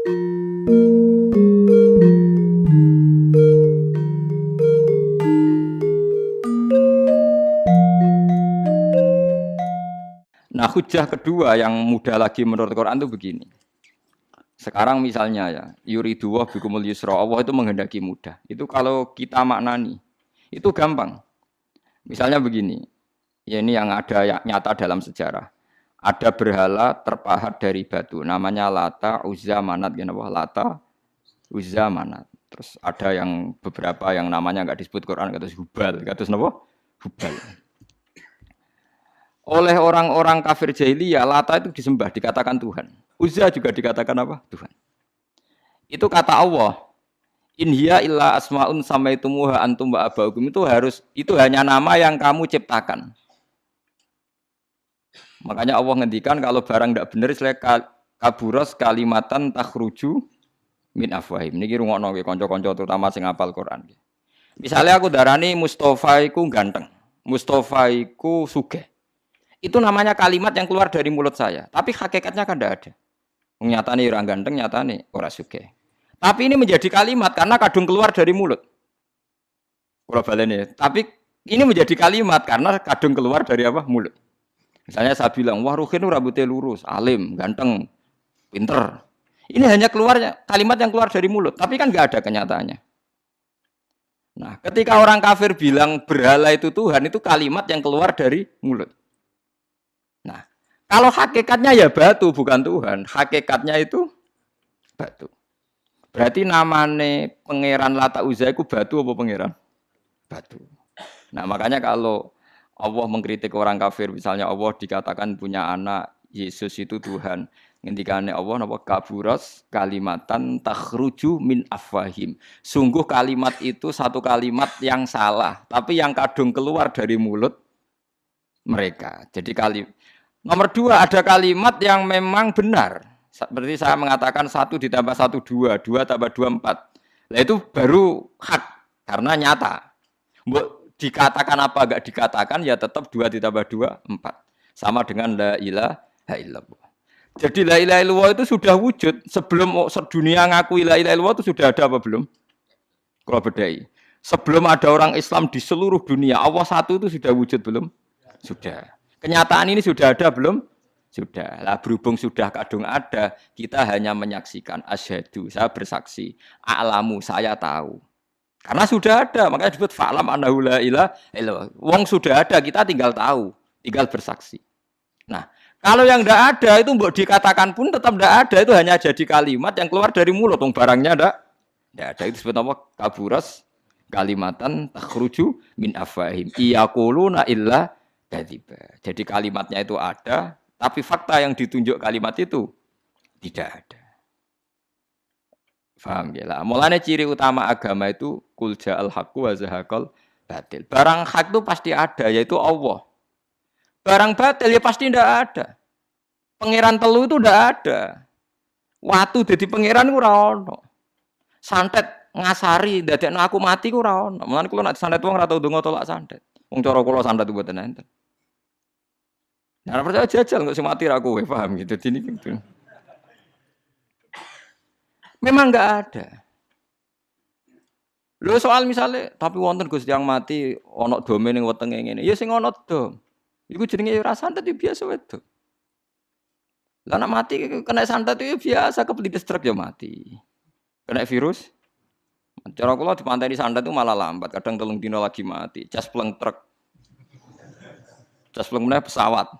Nah, hujah kedua yang mudah lagi menurut Quran itu begini. Sekarang misalnya ya, yuridullah bikumul yusra, Allah itu menghendaki mudah. Itu kalau kita maknani, itu gampang. Misalnya begini, ya ini yang ada yang nyata dalam sejarah. Ada berhala terpahat dari batu, namanya Lata, Uzza, Manat, gitu, Lata, Uzza, Manat. Terus ada yang beberapa yang namanya nggak disebut Quran, kata Hubal, kata apa? Hubal. Oleh orang-orang kafir jahiliyah, Lata itu disembah, dikatakan Tuhan. Uzza juga dikatakan apa? Tuhan. Itu kata Allah. In hiya illa asmaun samaitumuha antum wa abaukum, itu hanya nama yang kamu ciptakan. Makanya Allah ngendikan kalau barang tidak benar istilah kaburos kalimatan takhruju min afwahim. Niki rungokno nggih kanca-kanca terutama sing hafal Quran. Misalnya aku darani Mustafa iku ganteng, Mustafa iku sugih. Itu namanya kalimat yang keluar dari mulut saya, tapi hakikatnya kan tidak ada. Nyatane ora ganteng, nyatane ora sugih. Tapi ini menjadi kalimat karena kadung keluar dari mulut. Kula baleni. Tapi ini menjadi kalimat karena kadung keluar dari apa? Mulut. Misalnya saya bilang, wah Ruhin rambutnya lurus, alim, ganteng, pinter. Ini hanya keluarnya kalimat yang keluar dari mulut, tapi kan nggak ada kenyataannya. Nah, ketika orang kafir bilang berhala itu Tuhan, itu kalimat yang keluar dari mulut. Nah, kalau hakikatnya ya batu bukan Tuhan, hakikatnya itu batu. Berarti namane pangeran Lata Uzza itu batu apa pangeran? Batu. Nah, makanya kalau Allah mengkritik orang kafir, misalnya Allah dikatakan punya anak, Yesus itu Tuhan. Ngendikane Allah napa kaburas kalimatan takhruju min afwahim. Sungguh kalimat itu satu kalimat yang salah, tapi yang kadung keluar dari mulut mereka. Jadi nomor dua, ada kalimat yang memang benar. Seperti saya mengatakan 1 ditambah 1 2, 2 tambah 2 4. Nah itu baru hak karena nyata. Dikatakan apa enggak dikatakan ya tetap 2 ditambah 2 4. Sama dengan la ilaha illallah. Jadi la ilaha illallah itu sudah wujud sebelum dunia ngakui la ilaha illallah itu sudah ada apa belum? Kalau bedai. Sebelum ada orang Islam di seluruh dunia, Allah satu itu sudah wujud belum? Sudah. Kenyataan ini sudah ada belum? Sudah. Lah berhubung sudah kadung ada, kita hanya menyaksikan asyhadu, saya bersaksi, a'lamu, saya tahu. Karena sudah ada, makanya disebut fa'lam annahu la ilaha illallah. Wong sudah ada, kita tinggal tahu, tinggal bersaksi. Nah, kalau yang tidak ada itu mbok dikatakan pun tetap tidak ada, itu hanya jadi kalimat yang keluar dari mulut, wong barangnya tidak ada. Itu disebut apa? Kaburas kalimatan takhruju min afwahim. Iyaquluna illa kadziba. Jadi kalimatnya itu ada, tapi fakta yang ditunjuk kalimat itu tidak ada. Paham ya lah. Mulanya ciri utama agama itu kul ja'al haqqu wa zahaqal batil. Barang hak itu pasti ada, yaitu Allah. Barang batil ya pasti tidak ada. Pangeran telu itu tidak ada. Watu jadi pangeran itu ora ono. Santet ngasari dadekno aku mati ku ora ono. Mulane kula nek santet wong ora tau ndonga tolak santet. Wong cara kula santet mboten enten. Nah, percaya jajal nggak sih mati aku, paham gitu. Ini gitu. Memang nggak ada. Lo soal misalnya, tapi wonten Gus yang mati, ono domen yang wetenge ngene. Ya sing ono dom. Iku jenenge ora santet biasa wedo. Lah nek mati kena santet itu biasa kepelitis truk ya mati. Kena virus. Cara kula dipanteni santet itu malah lambat, kadang 3 dina lagi mati. Cas pleng truk. Cas pleng meneh pesawat.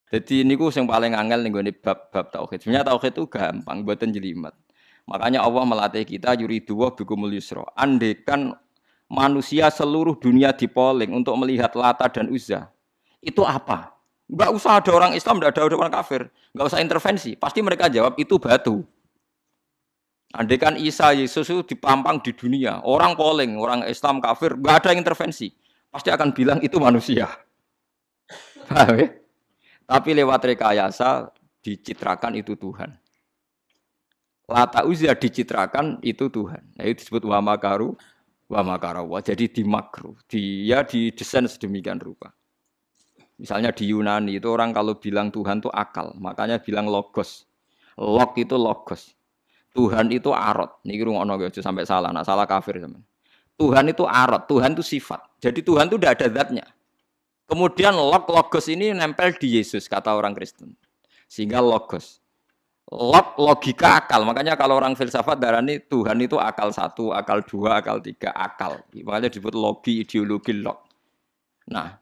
Jadi niku yang paling angel nih gue bab tauhid. Sebenarnya tauhid itu gampang, buatan jelimet. Makanya Allah melatih kita yuridullah bikumul yusra. Andekan manusia seluruh dunia dipoling untuk melihat Lata dan Uzza, itu apa? Enggak usah ada orang Islam, enggak ada orang kafir, enggak usah intervensi. Pasti mereka jawab itu batu. Andekan Isa Yesus itu dipampang di dunia, orang poling, orang Islam kafir, enggak ada intervensi. Pasti akan bilang itu manusia. Paham ya? Tapi lewat rekayasa dicitrakan itu Tuhan. Lata Uzza dicitrakan itu Tuhan. Nah, itu disebut wa makaru wa makarawa. Jadi dimakru. Dia didesain sedemikian rupa. Misalnya di Yunani itu orang kalau bilang Tuhan itu akal, makanya bilang logos. Log itu logos. Tuhan itu arot. Niki rungokno aja sampai salah, nak salah kafir sama. Tuhan itu arot, Tuhan itu sifat. Jadi Tuhan itu tidak ada zatnya. Kemudian logos ini nempel di Yesus kata orang Kristen. Sehingga logos. Logika akal. Makanya kalau orang filsafat darani Tuhan itu akal 1, akal 2, akal 3, akal. Makanya disebut logi, ideologi log. Nah,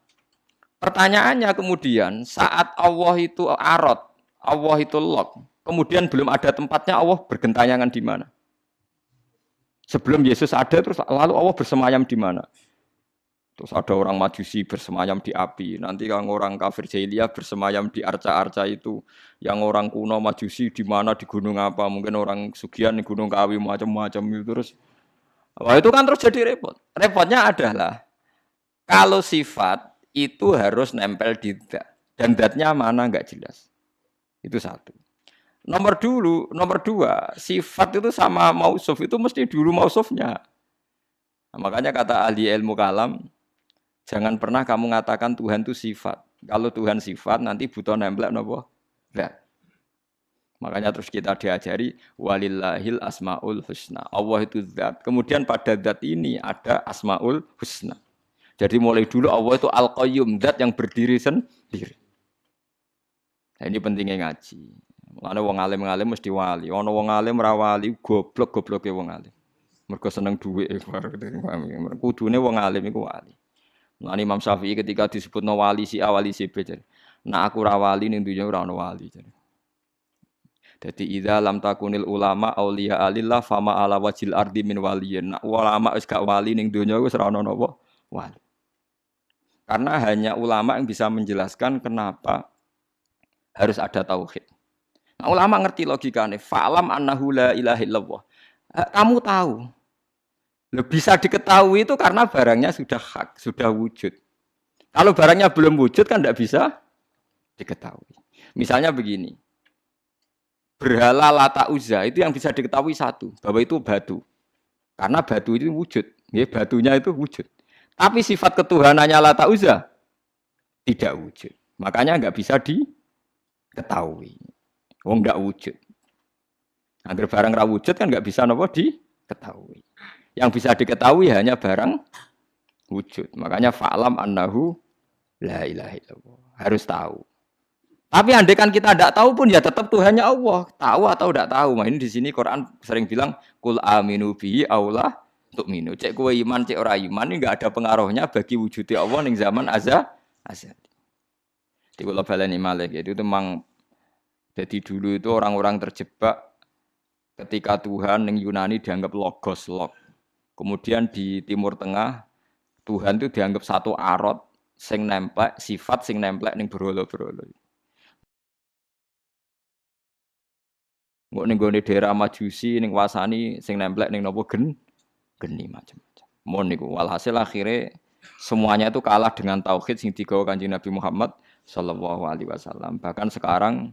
pertanyaannya kemudian saat Allah itu arot, Allah itu log, kemudian belum ada tempatnya Allah bergentayangan di mana? Sebelum Yesus ada terus lalu Allah bersemayam di mana? Terus ada orang Majusi bersemayam di api. Nanti yang orang kafir jahiliyah bersemayam di arca-arca itu. Yang orang kuno Majusi di mana, di gunung apa? Mungkin orang Sugian di Gunung Kawi macam-macam itu terus. Wah, itu kan terus jadi repot. Repotnya adalah kalau sifat itu harus nempel di zat. Dan zatnya mana enggak jelas. Itu satu. Nomor dua, sifat itu sama mausuf itu mesti dulu mausufnya. Nah, makanya kata ahli ilmu kalam, jangan pernah kamu mengatakan Tuhan itu sifat. Kalau Tuhan sifat nanti butuh nempel napa? Zat. Makanya terus kita diajari walillahil asmaul husna. Allah itu zat. Kemudian pada zat ini ada asmaul husna. Jadi mulai dulu Allah itu al-qayyum, zat yang berdiri sendiri. Nah, ini pentingnya ngaji. Ana wong alim-alim mesti wali. Ana wong alim ra wali, goblok-gobloke wong alim. Mergo seneng dhuwit. Kudune wong alim iku wali. Nah, Imam Syafi'i ketika disebutno wali si A, wali si B. Nah aku ra wali ning dunya ora ono wali. Dadi idza lam takunil ulama auliya alillah fama ala wajil ardi min waliyin. Nah, ulama wis gak wali ning dunya wis ora ono napa wali. Karena hanya ulama yang bisa menjelaskan kenapa harus ada tauhid. Nah, ulama ngerti logikanya. Fa'lam annahu la ilaha illallah. Kamu tahu. Bisa diketahui itu karena barangnya sudah hak, sudah wujud. Kalau barangnya belum wujud kan tidak bisa diketahui. Misalnya begini. Berhala Lata Uzza itu yang bisa diketahui satu, bahwa itu batu. Karena batu itu wujud. Ya, batunya itu wujud. Tapi sifat ketuhanannya Lata Uzza tidak wujud. Makanya nggak bisa diketahui. Wong nggak wujud. Agar barang ra wujud kan nggak bisa nopo diketahui. Yang bisa diketahui hanya barang wujud. Makanya fa'lam annahu la ilaha illallah. Harus tahu. Tapi andai kan kita tidak tahu pun ya tetap Tuhannya Allah. Tahu atau tidak tahu. Nah, ini di sini Quran sering bilang kul aminu bihi aula tu'minu. Cek kowe iman, cek ora iman ini enggak ada pengaruhnya bagi wujudnya Allah ning zaman azali. Di kula baleni malih itu memang jadi dulu itu orang-orang terjebak ketika Tuhan ning Yunani dianggap logos log. Kemudian di Timur Tengah Tuhan itu dianggap satu arot sing nemplek sifat sing nemplek ning berhala-berhala. Mbok ning gone daerah Majusi ning wasani sing nemplek ning napa geni macam-macam. Mon niku walhasil akhirnya semuanya itu kalah dengan tauhid sing digawa Kanjeng Nabi Muhammad sallallahu alaihi wasallam. Bahkan sekarang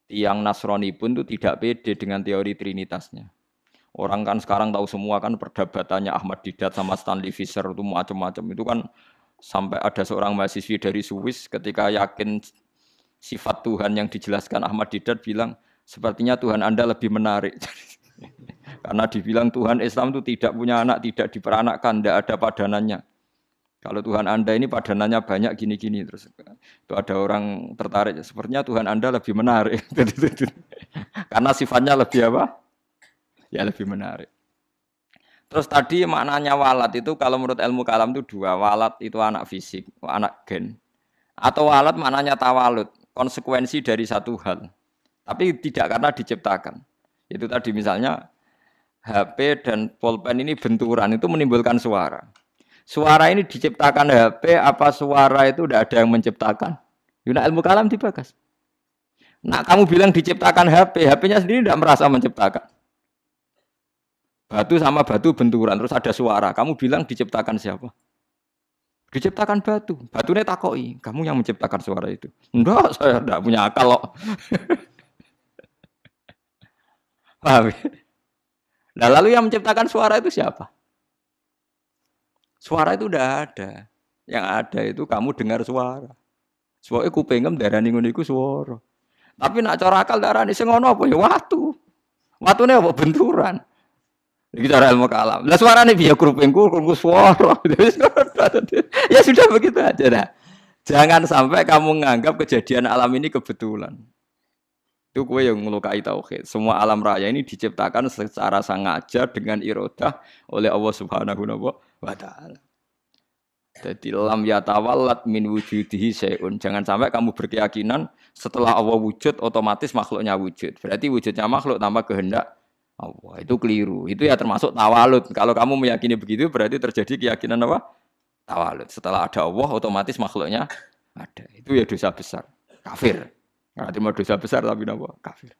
tiang Nasrani pun itu tidak pede dengan teori trinitasnya. Orang kan sekarang tahu semua kan perdebatannya Ahmad Didat sama Stanley Fischer itu macam-macam. Itu kan sampai ada seorang mahasiswi dari Swiss ketika yakin sifat Tuhan yang dijelaskan Ahmad Didat bilang, sepertinya Tuhan Anda lebih menarik. Karena dibilang Tuhan Islam itu tidak punya anak, tidak diperanakkan, tidak ada padanannya. Kalau Tuhan Anda ini padanannya banyak gini-gini terus itu ada orang tertarik. Sepertinya Tuhan Anda lebih menarik. Karena sifatnya lebih apa? Ya lebih menarik. Terus tadi maknanya walat itu kalau menurut ilmu kalam itu dua. Walat itu anak fisik, anak gen. Atau walat maknanya tawalud, konsekuensi dari satu hal. Tapi tidak karena diciptakan. Itu tadi misalnya HP dan pulpen ini benturan itu menimbulkan suara. Suara ini diciptakan HP apa suara itu tidak ada yang menciptakan? Yuna ilmu kalam dibakas. Nah kamu bilang diciptakan HP, HP-nya sendiri tidak merasa menciptakan. Batu sama batu benturan terus ada suara. Kamu bilang diciptakan siapa? Diciptakan batu. Batunya takoi. Kamu yang menciptakan suara itu. Enggak, saya tidak punya akal kok. Paham? Nah lalu yang menciptakan suara itu siapa? Suara itu udah ada. Yang ada itu kamu dengar suara. Soale kupingem darani ngono iku swara. Tapi nak cara akal darani sing ngono apa ya watu. Watune apa benturan. Iki cara ilmu kalam. Lah suarane piye kupingku krungu swara. Ya sudah begitu aja dah. Jangan sampai kamu menganggap kejadian alam ini kebetulan. Itu kue yang melukai tauhid. Semua alam raya ini diciptakan secara sengaja dengan irodah oleh Allah Subhanahu wa taala. Jadi lam yatawallat min wujudihi syai'un. Jangan sampai kamu berkeyakinan setelah Allah wujud otomatis makhluknya wujud. Berarti wujudnya makhluk tanpa kehendak Allah. Itu keliru. Itu ya termasuk tawalud. Kalau kamu meyakini begitu berarti terjadi keyakinan apa? Tawalud. Setelah ada Allah otomatis makhluknya ada. Itu ya dosa besar. Kafir. Berarti mau dosa besar tapi apa? Kafir.